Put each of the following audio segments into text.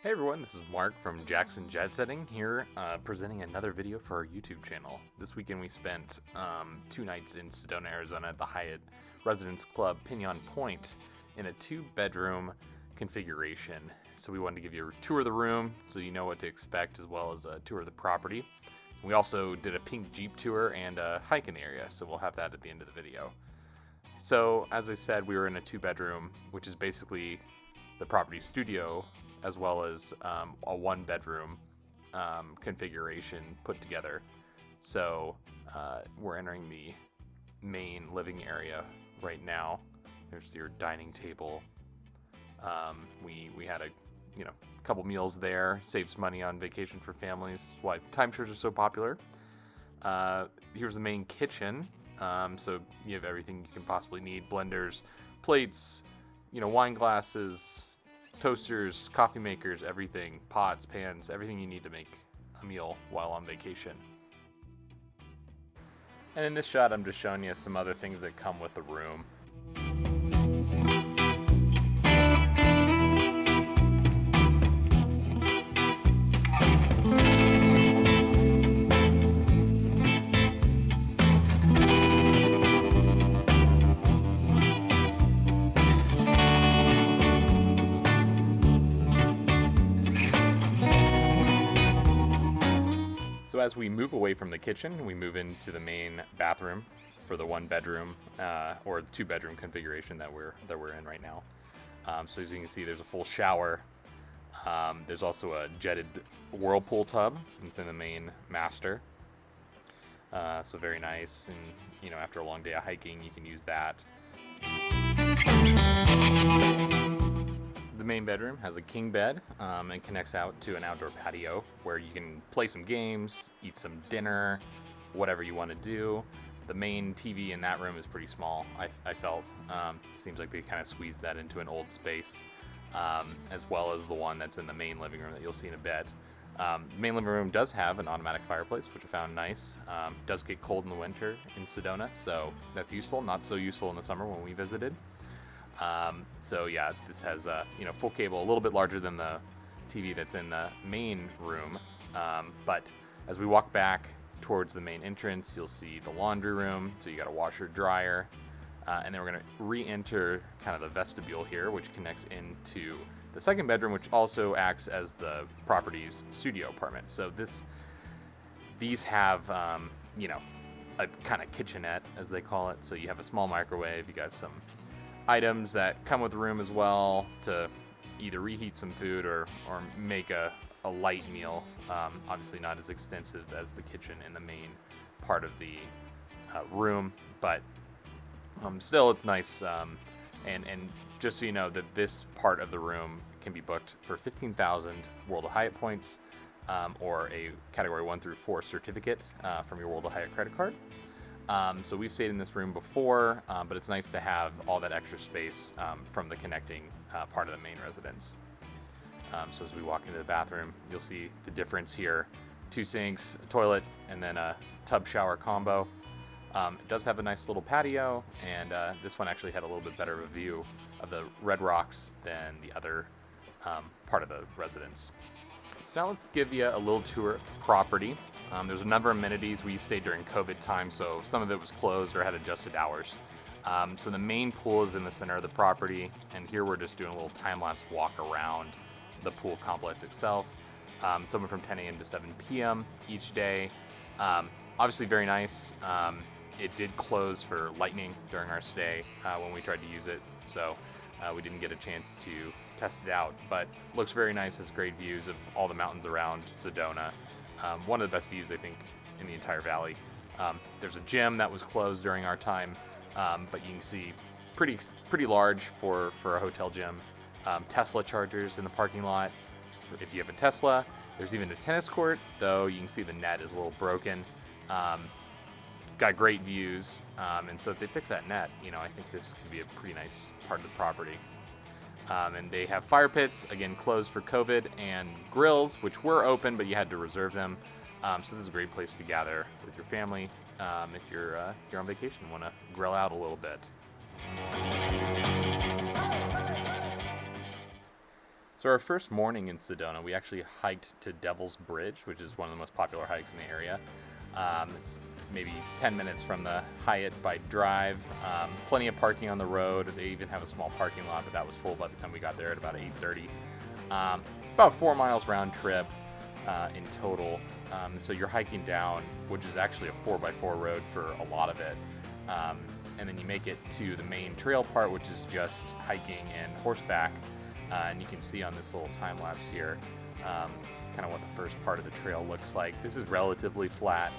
Hey everyone, this is Mark from Jackson Jet Setting here, presenting another video for our YouTube channel. This weekend we spent 2 nights in Sedona, Arizona at the Hyatt Residence Club Piñon Pointe in a 2-bedroom configuration. So we wanted to give you a tour of the room so you know what to expect, as well as a tour of the property. We also did a pink Jeep tour and a hike in the area, so we'll have that at the end of the video. So as I said, we were in a 2-bedroom, which is basically the property studio, as well as a 1-bedroom configuration put together. So we're entering the main living area right now. There's your dining table. We had a couple meals there, saves money on vacation for families. That's why timeshares are so popular. Here's the main kitchen. So you have everything you can possibly need: blenders, plates, wine glasses, toasters, coffee makers, everything, pots, pans, everything you need to make a meal while on vacation. And in this shot, I'm just showing you some other things that come with the room. So as we move away from the kitchen, we move into the main bathroom for the 1-bedroom or 2-bedroom configuration that we're in right now. So as you can see, there's a full shower. There's also a jetted whirlpool tub. It's in the main master. So very nice, and after a long day of hiking, you can use that. The main bedroom has a king bed and connects out to an outdoor patio where you can play some games, eat some dinner, whatever you want to do. The main TV in that room is pretty small, I felt. Seems like they kind of squeezed that into an old space, as well as the one that's in the main living room that you'll see in a bit. The main living room does have an automatic fireplace, which I found nice. It does get cold in the winter in Sedona, so that's useful. Not so useful in the summer when we visited. So yeah, this has a full cable, a little bit larger than the TV that's in the main room. But as we walk back towards the main entrance, you'll see the laundry room. So you got a washer, dryer, and then we're going to re-enter kind of the vestibule here, which connects into the 2nd bedroom, which also acts as the property's studio apartment. So these have a kind of kitchenette, as they call it. So you have a small microwave. You got some items that come with the room as well to either reheat some food or make a light meal. Obviously not as extensive as the kitchen in the main part of the room, but still it's nice. And just so you know that this part of the room can be booked for 15,000 World of Hyatt points or a category 1 through 4 certificate from your World of Hyatt credit card. So we've stayed in this room before, but it's nice to have all that extra space from the connecting part of the main residence. So as we walk into the bathroom, you'll see the difference here. 2 sinks, a toilet, and then a tub shower combo. It does have a nice little patio, and this one actually had a little bit better of a view of the Red Rocks than the other part of the residence. So now let's give you a little tour of the property. There's a number of amenities. We stayed during COVID time, so some of it was closed or had adjusted hours. So the main pool is in the center of the property, and here we're just doing a little time-lapse walk around the pool complex itself. It's open from 10 a.m. to 7 p.m. each day. Obviously very nice. It did close for lightning during our stay when we tried to use it, so we didn't get a chance to test it out, but looks very nice. Has great views of all the mountains around Sedona. One of the best views, I think, in the entire valley. There's a gym that was closed during our time, but you can see pretty large for a hotel gym. Tesla chargers in the parking lot if you have a Tesla. There's even a tennis court, though you can see the net is a little broken. Got great views, and so if they fix that net, I think this could be a pretty nice part of the property. And they have fire pits, again closed for COVID, and grills, which were open, but you had to reserve them. So this is a great place to gather with your family if you're on vacation and want to grill out a little bit. So our first morning in Sedona, we actually hiked to Devil's Bridge, which is one of the most popular hikes in the area. It's maybe 10 minutes from the Hyatt by drive. Plenty of parking on the road. They even have a small parking lot, but that was full by the time we got there at about 8:30. About 4 miles round trip in total. So you're hiking down, which is actually a 4x4 road for a lot of it. And then you make it to the main trail part, which is just hiking and horseback. And you can see on this little time lapse here kind of what the first part of the trail looks like. This is relatively flat.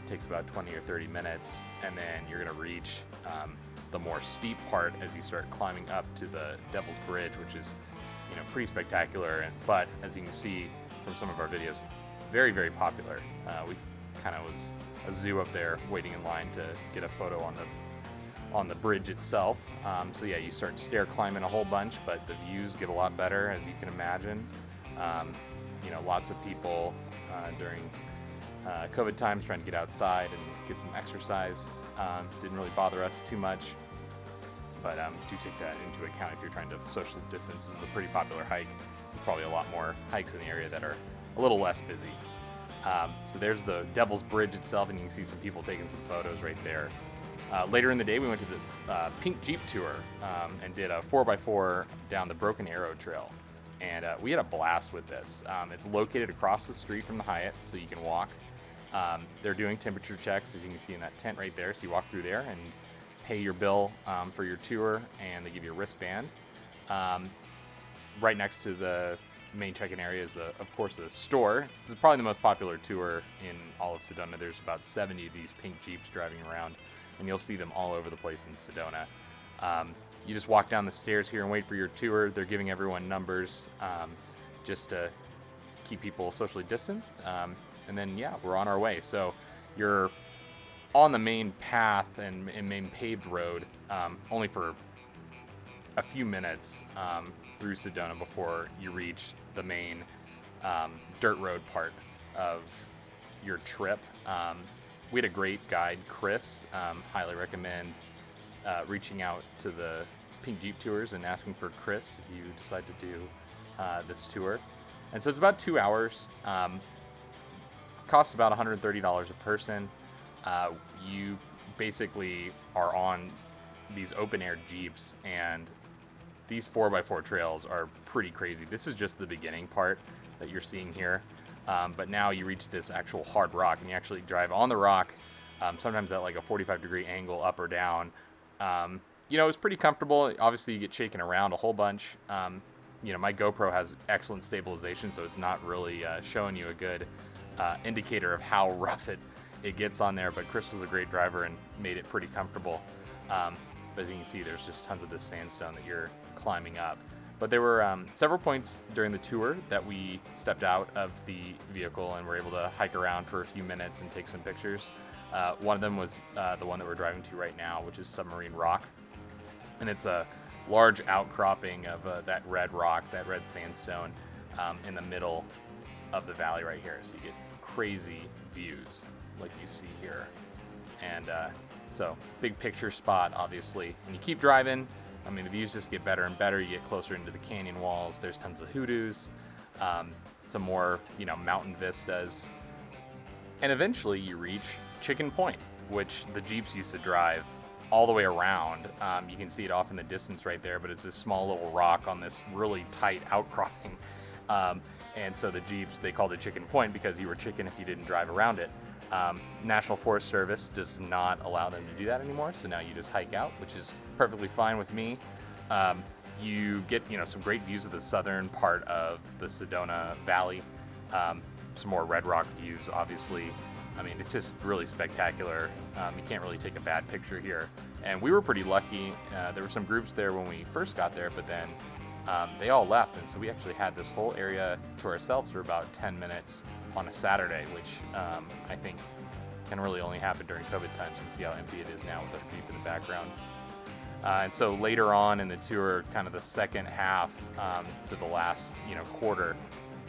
Takes about 20 or 30 minutes, and then you're going to reach the more steep part as you start climbing up to the Devil's Bridge, which is, you know, pretty spectacular. But as you can see from some of our videos, very, very popular. We kind of was a zoo up there waiting in line to get a photo on the bridge itself. So yeah, you start stair climbing a whole bunch, but the views get a lot better, as you can imagine. You know, lots of people during COVID times trying to get outside and get some exercise. Didn't really bother us too much, but do take that into account if you're trying to social distance. This is a pretty popular hike. There's probably a lot more hikes in the area that are a little less busy. So there's the Devil's Bridge itself, and you can see some people taking some photos right there. Later in the day, we went to the Pink Jeep Tour and did a 4x4 down the Broken Arrow Trail. And we had a blast with this. It's located across the street from the Hyatt, so you can walk. They're doing temperature checks, as you can see in that tent right there. So you walk through there and pay your bill for your tour, and they give you a wristband. Right next to the main check-in area is, of course, the store. This is probably the most popular tour in all of Sedona. There's about 70 of these pink Jeeps driving around, and you'll see them all over the place in Sedona. You just walk down the stairs here and wait for your tour. They're giving everyone numbers just to keep people socially distanced. And then, yeah, we're on our way. So you're on the main path and main paved road only for a few minutes through Sedona before you reach the main dirt road part of your trip. We had a great guide, Chris. Highly recommend reaching out to the Pink Jeep Tours and asking for Chris if you decide to do this tour. And so it's about 2 hours. Costs about $130 a person. You basically are on these open air Jeeps, and these 4x4 trails are pretty crazy. This is just the beginning part that you're seeing here. But now you reach this actual hard rock, and you actually drive on the rock, sometimes at like a 45-degree angle up or down. You know, it's pretty comfortable. Obviously, you get shaken around a whole bunch. You know, my GoPro has excellent stabilization, so it's not really showing you a good indicator of how rough it gets on there. But Chris was a great driver and made it pretty comfortable. But as you can see, there's just tons of this sandstone that you're climbing up. But there were several points during the tour that we stepped out of the vehicle and were able to hike around for a few minutes and take some pictures. One of them was the one that we're driving to right now, which is Submarine Rock. And it's a large outcropping of that red rock, that red sandstone in the middle of the valley right here. So you get crazy views like you see here. And so big picture spot, obviously. And you keep driving. I mean, the views just get better and better. You get closer into the canyon walls. There's tons of hoodoos, some more, you know, mountain vistas. And eventually you reach Piñon Pointe, which the Jeeps used to drive all the way around. You can see it off in the distance right there, but it's this small little rock on this really tight outcropping. And so the Jeeps, they called it Piñon Pointe because you were chicken if you didn't drive around it. National Forest Service does not allow them to do that anymore, so now you just hike out, which is perfectly fine with me. You get, you know, some great views of the southern part of the Sedona Valley. Some more red rock views, obviously. I mean, it's just really spectacular. You can't really take a bad picture here. And we were pretty lucky. There were some groups there when we first got there, but then they all left. And so we actually had this whole area to ourselves for about 10 minutes on a Saturday, which I think can really only happen during COVID times. You can see how empty it is now with the Jeep in the background. And so later on in the tour, kind of the second half to the last, you know, quarter,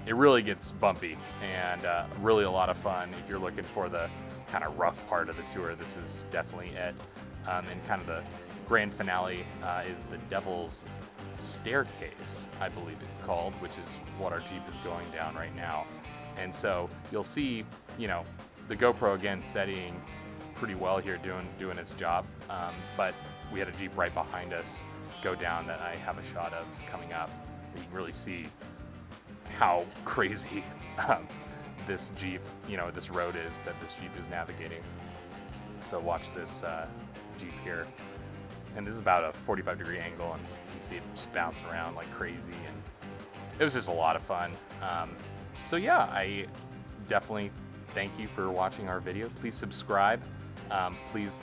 it really gets bumpy and really a lot of fun. If you're looking for the kind of rough part of the tour, this is definitely it. And kind of the grand finale is the Devil's Staircase, I believe it's called, which is what our Jeep is going down right now. And so you'll see, you know, the GoPro again steadying pretty well here, doing its job. But we had a Jeep right behind us go down that I have a shot of coming up. You can really see how crazy this Jeep, you know, this road is that this Jeep is navigating. So watch this Jeep here. And this is about a 45-degree angle, and you can see it just bouncing around like crazy. And it was just a lot of fun. So yeah, I definitely thank you for watching our video. Please subscribe. Please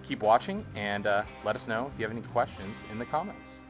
keep watching, and let us know if you have any questions in the comments.